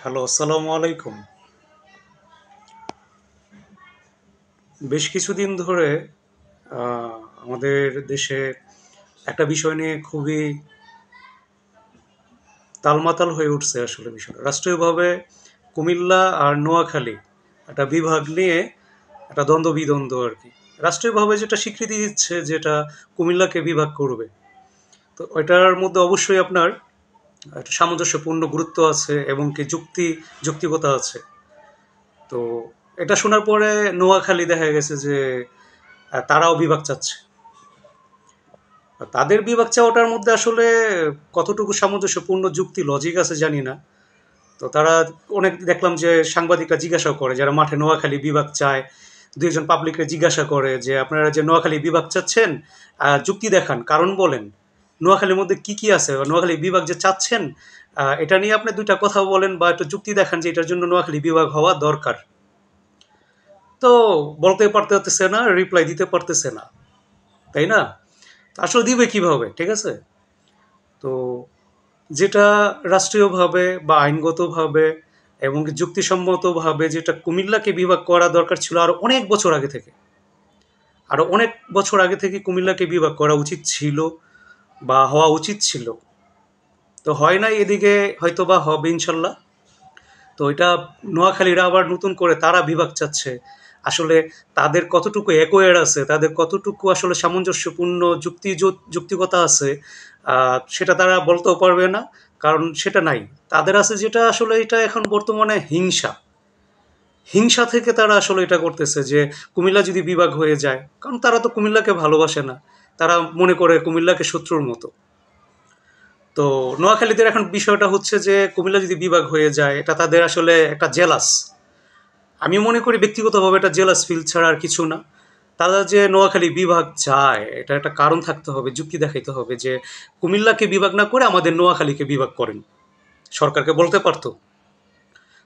Hello, আসসালামু আলাইকুম। বেশ কিছুদিন ধরে আমাদের দেশে একটা বিষয় নিয়ে খুবই তালমাতাল হয়ে উঠছে আসলে বিষয়টা। রাষ্ট্রীয়ভাবে কুমিল্লা আর নোয়াখালী একটা বিভাগ নিয়ে একটা দ্বন্দ্ব-বিদ্বন্দ্ব আরকি। রাষ্ট্রীয়ভাবে যেটা স্বীকৃতি দিচ্ছে যেটা কুমিল্লাকে বিভাগ করবে। তো ওইটার মধ্যে অবশ্যই আপনার একটা সামঞ্জস্যপূর্ণ গুরুত্ব আছে এবং কি যৌক্তিকতা আছে। তো এটা শোনার পরে নোয়াখালী দেখা গেছে যে তারাও বিভাগ চাচ্ছে। তাদের বিভাগ চাওয়াটার মধ্যে আসলে কতটুকু সামঞ্জস্যপূর্ণ যুক্তি লজিক আছে জানি না। তো তারা অনেক দেখলাম যে সাংবাদিকরা জিজ্ঞাসা করে যারা মাঠে নোয়াখালী বিভাগ চায়, দুই একজন পাবলিককে জিজ্ঞাসা করে যে আপনারা যে নোয়াখালী বিভাগ চাচ্ছেন যুক্তি দেখান, কারণ বলেন। নোয়াখালীর মধ্যে কি আছে বা নোয়াখালী বিভাগ যে চাচ্ছেন এটা নিয়ে আপনি দুইটা কথা বলেন বা একটু যুক্তি দেখান যে এটার জন্য নোয়াখালী বিভাগ হওয়া দরকার। তো বলতে পারতেছে না, রিপ্লাই দিতে পারতেছে না, তাই না? আসলে দিবে কিভাবে, ঠিক আছে? তো যেটা রাষ্ট্রীয়ভাবে বা আইনগতভাবে এবং যুক্তিসম্মতভাবে যেটা কুমিল্লাকে বিভাগ করা দরকার ছিল আরো অনেক বছর আগে থেকে। আরো অনেক বছর আগে থেকে কুমিল্লাকে বিভাগ করা উচিত ছিল বা হওয়া উচিত ছিল। তো হয় নাই, এদিকে হয়তোবা হবে ইনশাল্লাহ। তো এটা নোয়াখালীরা আবার নতুন করে তারা বিভাগ চাচ্ছে। আসলে তাদের কতটুকু অ্যাকোয়ার আছে, তাদের কতটুকু আসলে সামঞ্জস্যপূর্ণ যুক্তিকতা আছে সেটা তারা বলতেও পারবে না, কারণ সেটা নাই। তাদের আছে যেটা আসলে এটা এখন বর্তমানে হিংসা। হিংসা থেকে তারা আসলে এটা করতেছে যে কুমিল্লা যদি বিভাগ হয়ে যায়, কারণ তারা তো কুমিল্লাকে ভালোবাসে না। তারা মনে করে কুমিল্লাকে শত্রুর মতো। তো নোয়াখালীদের এখন বিষয়টা হচ্ছে যে কুমিল্লা যদি বিভাগ হয়ে যায় এটা তাদের আসলে একটা জেলাস। আমি মনে করি ব্যক্তিগতভাবে এটা জেলাস ফিল ছাড়া আর কিছু না। তারা যে নোয়াখালী বিভাগ চায় এটা একটা কারণ থাকতে হবে, যুক্তি দেখাইতে হবে যে কুমিল্লাকে বিভাগ না করে আমাদের নোয়াখালীকে বিভাগ করেন। সরকারকে বলতে পারতো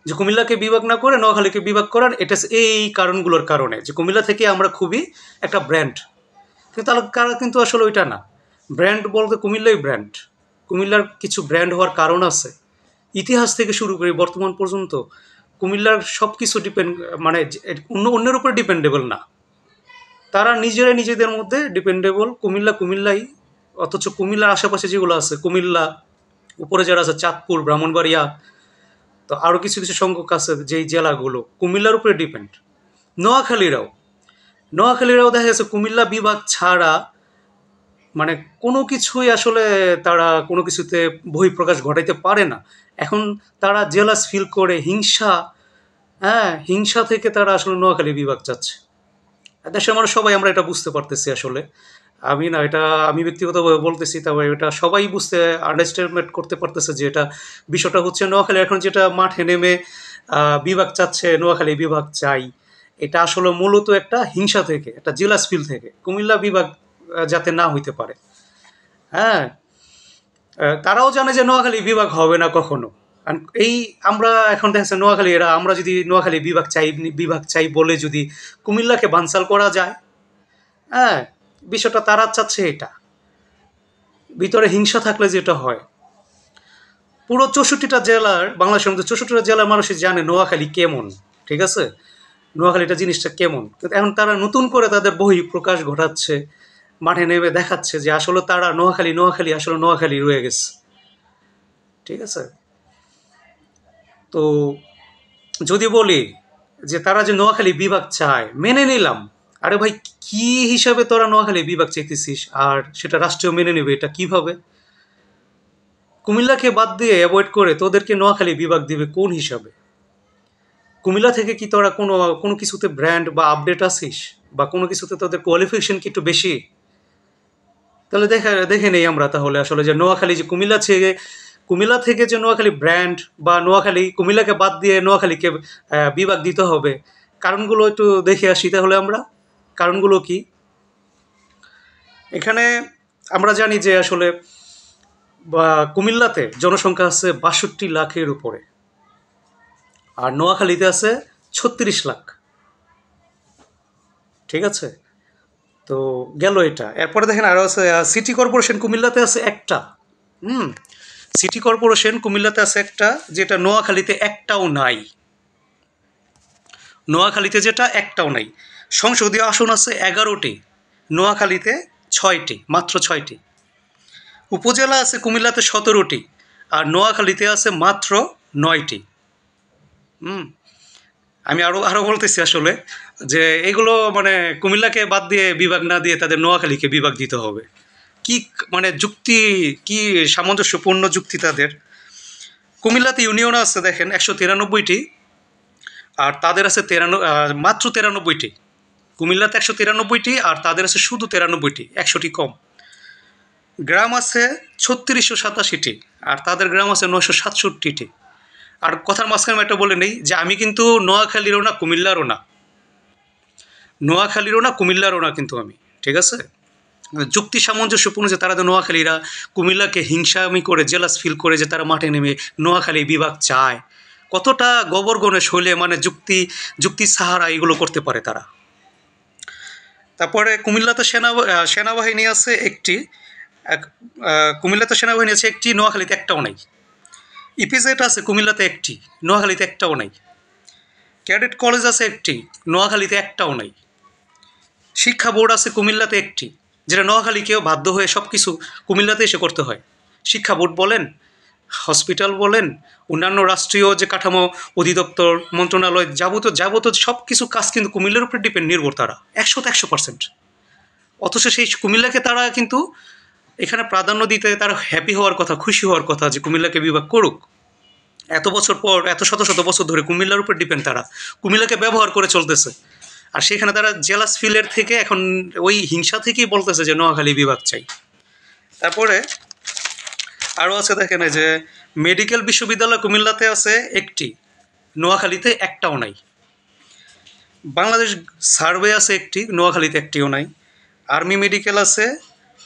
যে কুমিল্লাকে বিভাগ না করে নোয়াখালীকে বিভাগ করার, এটা এই কারণগুলোর কারণে যে কুমিল্লা থেকে আমরা খুবই একটা ব্র্যান্ড। কিন্তু তারা কিন্তু আসলে ওইটা না। ব্র্যান্ড বলতে কুমিল্লাই ব্র্যান্ড। কুমিল্লার কিছু ব্র্যান্ড হওয়ার কারণ আছে। ইতিহাস থেকে শুরু করে বর্তমান পর্যন্ত কুমিল্লার সব কিছু ডিপেন্ড, মানে অন্যের উপর ডিপেন্ডেবল না। তারা নিজেরাই নিজেদের মধ্যে ডিপেন্ডেবল। কুমিল্লা কুমিল্লাই। অথচ কুমিল্লার আশেপাশে যেগুলো আছে, কুমিল্লা উপরে যারা আছে চাঁদপুর, ব্রাহ্মণবাড়িয়া, তো আরও কিছু কিছু সংখ্যক আছে যেই জেলাগুলো কুমিল্লার উপরে ডিপেন্ড। নোয়াখালীরাও নোয়াখালীরাও দেখা গেছে কুমিল্লা বিভাগ ছাড়া মানে কোনো কিছুই আসলে তারা কোনো কিছুতে বহিঃপ্রকাশ ঘটাইতে পারে না। এখন তারা জেলাস ফিল করে হিংসা, হ্যাঁ, হিংসা থেকে তারা আসলে নোয়াখালী বিভাগ চাচ্ছে। দেশের মানুষ সবাই আমরা এটা বুঝতে পারতেছি আসলে। আমি না, এটা আমি ব্যক্তিগতভাবে বলতেছি, তবে এটা সবাই বুঝতে আন্ডারস্ট্যান্ড করতে পারতেছে যে এটা বিষয়টা হচ্ছে নোয়াখালী এখন যেটা মাঠে নেমে বিভাগ চাচ্ছে, নোয়াখালী বিভাগ চাই, এটা আসলে মূলত একটা হিংসা থেকে, একটা জেলাস ফিল থেকে কুমিল্লা বিভাগ যাতে না হইতে পারে। হ্যাঁ, তারাও জানে যে নোয়াখালী বিভাগ হবে না কখনো। আর এই আমরা এখন দেখছে নোয়াখালী এরা, আমরা যদি নোয়াখালী বিভাগ চাই বলে যদি কুমিল্লাকে বানচাল করা যায়, হ্যাঁ, বিষয়টা তারা চাচ্ছে এটা। ভিতরে হিংসা থাকলে যেটা হয়, পুরো 64টা জেলার, বাংলাদেশের মধ্যে 64টা জেলার মানুষই জানে নোয়াখালী কেমন, ঠিক আছে? নোয়াখালীটা জিনিসটা কেমন। কিন্তু এখন তারা নতুন করে তাদের বহিঃপ্রকাশ ঘটাচ্ছে, মাঠে নেমে দেখাচ্ছে যে আসলে তারা নোয়াখালী আসলে নোয়াখালী রয়ে গেছে, ঠিক আছে? তো যদি বলি যে তারা যে নোয়াখালী বিভাগ চায় মেনে নিলাম, আরে ভাই, কি হিসাবে তোরা নোয়াখালী বিভাগ চাইতেছিস আর সেটা রাষ্ট্রীয় মেনে নেবে, এটা কিভাবে? কুমিল্লাকে বাদ দিয়ে অ্যাভয়েড করে তোদেরকে নোয়াখালী বিভাগ দিবে কোন হিসাবে? কুমিল্লা থেকে কি তোরা কোনো কোনো কিছুতে ব্র্যান্ড বা আপডেট আসিস, বা কোনো কিছুতে তোদের কোয়ালিফিকেশন কি একটু বেশি? তাহলে দেখে নেই আমরা তাহলে আসলে যে নোয়াখালী যে কুমিল্লা থেকে যে নোয়াখালী ব্র্যান্ড, বা নোয়াখালী কুমিল্লাকে বাদ দিয়ে নোয়াখালীকে বিভাগ দিতে হবে, কারণগুলো একটু দেখে আসি তাহলে আমরা। কারণগুলো কি? এখানে আমরা জানি যে আসলে বা কুমিল্লাতে জনসংখ্যা আছে ৬২ লাখের উপরে, আর নোয়াখালীতে আছে ৩৬ লাখ, ঠিক আছে? তো গেল এটা। এরপরে দেখেন আরও আছে সিটি কর্পোরেশন কুমিল্লাতে আছে একটা। হুম। সিটি কর্পোরেশন কুমিল্লাতে আছে একটা, যেটা নোয়াখালীতে একটাও নাই। নোয়াখালীতে যেটা একটাও নাই। সংসদীয় আসন আছে 11টি, নোয়াখালীতে 6টি, মাত্র 6টি। উপজেলা আছে কুমিল্লাতে 17টি, আর নোয়াখালীতে আছে মাত্র 9টি। আমি আরও বলতেছি আসলে যে এগুলো মানে কুমিল্লাকে বাদ দিয়ে, বিভাগ না দিয়ে তাদের নোয়াখালীকে বিভাগ দিতে হবে। কি মানে যুক্তি, কি সামঞ্জস্যপূর্ণ যুক্তি তাদের। কুমিল্লাতে ইউনিয়ন আছে দেখেন 193টি, আর তাদের আছে মাত্র 93টি। কুমিল্লাতে 193টি, আর তাদের আছে শুধু 93টি, 100টি কম। গ্রাম আছে 3687টি, আর তাদের গ্রাম আছে 967টি। আর কথার মাঝখানে আমি একটা বলে নেই যে আমি কিন্তু নোয়াখালীরও না, কুমিল্লারও না, নোয়াখালীরও না, কুমিল্লারও না কিন্তু আমি, ঠিক আছে। যুক্তি সামঞ্জস্যপূর্ণ যে তারা তো নোয়াখালীরা কুমিল্লাকে হিংসামি করে, জেলাস ফিল করে যে তারা মাঠে নেমে নোয়াখালী বিভাগ চায়, কতটা গবরগণেশ হলে মানে যুক্তি সাহারা এগুলো করতে পারে তারা। তারপরে কুমিল্লাতে সেনাবাহিনী আছে একটি, কুমিল্লাতে সেনাবাহিনী আছে একটি, নোয়াখালীতে একটাও নাই। ইপিজেড আছে কুমিল্লাতে একটি, নোয়াখালীতে একটাও নাই। ক্যাডেট কলেজ আছে একটি, নোয়াখালীতে একটাও নাই। শিক্ষা বোর্ড আছে কুমিল্লাতে একটি, যেটা নোয়াখালীকেও বাধ্য হয়ে সব কিছু কুমিল্লাতে এসে করতে হয়। শিক্ষা বোর্ড বলেন, হসপিটাল বলেন, অন্যান্য রাষ্ট্রীয় যে কাঠামো, অধিদপ্তর, মন্ত্রণালয়, যাবতীয় সব কিছু কাজ কিন্তু কুমিল্লার উপরে নির্ভর তারা 100%। অথচ সেই কুমিল্লাকে তারা কিন্তু এখানে প্রাধান্য দিতে তারা হ্যাপি হওয়ার কথা, খুশি হওয়ার কথা যে কুমিল্লাকে বিভাগ করুক। এত বছর পর, এত শত শত বছর ধরে কুমিল্লার উপর ডিপেন্ড, তারা কুমিল্লাকে ব্যবহার করে চলতেছে। আর সেখানে তারা জেলাস ফিলের থেকে এখন ওই হিংসা থেকেই বলতেছে যে নোয়াখালী বিভাগ চাই। তারপরে আরও আছে দেখেন যে মেডিকেল বিশ্ববিদ্যালয় কুমিল্লাতে আছে একটি, নোয়াখালীতে একটাও নাই। বাংলাদেশ সার্ভে আছে একটি, নোয়াখালীতে একটিও নাই। আর্মি মেডিকেল আছে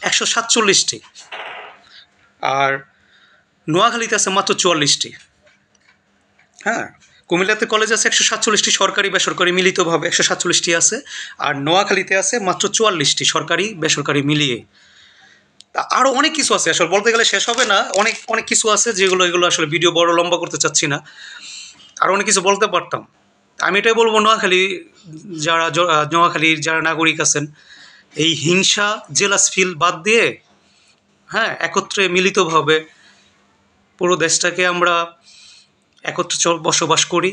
147টি, আর নোয়াখালীতে আছে মাত্র 44টি। হ্যাঁ, কুমিল্লাতে কলেজ আছে 147টি, সরকারি বেসরকারি মিলিতভাবে 147টি আছে, আর নোয়াখালীতে আছে মাত্র 44টি, সরকারি বেসরকারি মিলিয়ে। আরও অনেক কিছু আছে, আসলে বলতে গেলে শেষ হবে না, অনেক কিছু আছে যেগুলো, এগুলো আসলে ভিডিও বড় লম্বা করতে চাচ্ছি না, আর অনেক কিছু বলতে পারতাম। আমি এটাই বলবো, নোয়াখালীর যারা নাগরিক আছেন, এই হিংসা জেলাস ফিল বাদ দিয়ে, হ্যাঁ, একত্রে মিলিতভাবে পুরো দেশটাকে আমরা একত্রে বসবাস করি,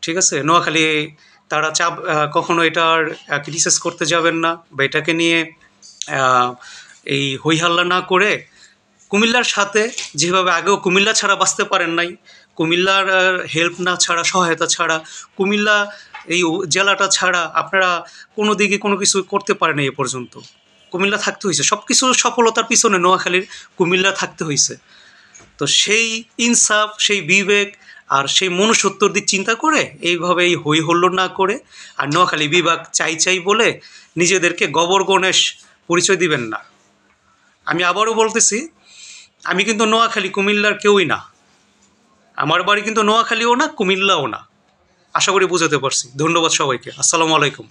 ঠিক আছে। নোয়াখালী তারা কখনো এটার ক্রিটিসাইজ করতে যাবেন না, বা এটাকে নিয়ে এই হইহাল্লা না করে কুমিল্লার সাথে, যেভাবে আগেও কুমিল্লা ছাড়া বাঁচতে পারেন নাই, কুমিল্লার হেল্প না ছাড়া, সহায়তা ছাড়া, কুমিল্লা এই জেলাটা ছাড়া আপনারা কোনো দিকে কোনো কিছু করতে পারেন এই পর্যন্ত। কুমিল্লা থাকতে হয়েছে, সব কিছু সফলতার পিছনে নোয়াখালীর কুমিল্লা থাকতে হয়েছে। তো সেই ইনসাফ, সেই বিবেক আর সেই মনুষ্যত্বর দিক চিন্তা করে এইভাবে এই হই হল্লোড় না করে, আর নোয়াখালী বিভাগ চাই বলে নিজেদেরকে গবরগণেশ পরিচয় দিবেন না। আমি আবারও বলতেছি, আমি কিন্তু নোয়াখালী কুমিল্লার কেউই না, আমার বাড়ি কিন্তু নোয়াখালীও না, কুমিল্লাও না। আশা করি বুঝাতে পারছি। ধন্যবাদ সবাইকে। আসসালামু আলাইকুম।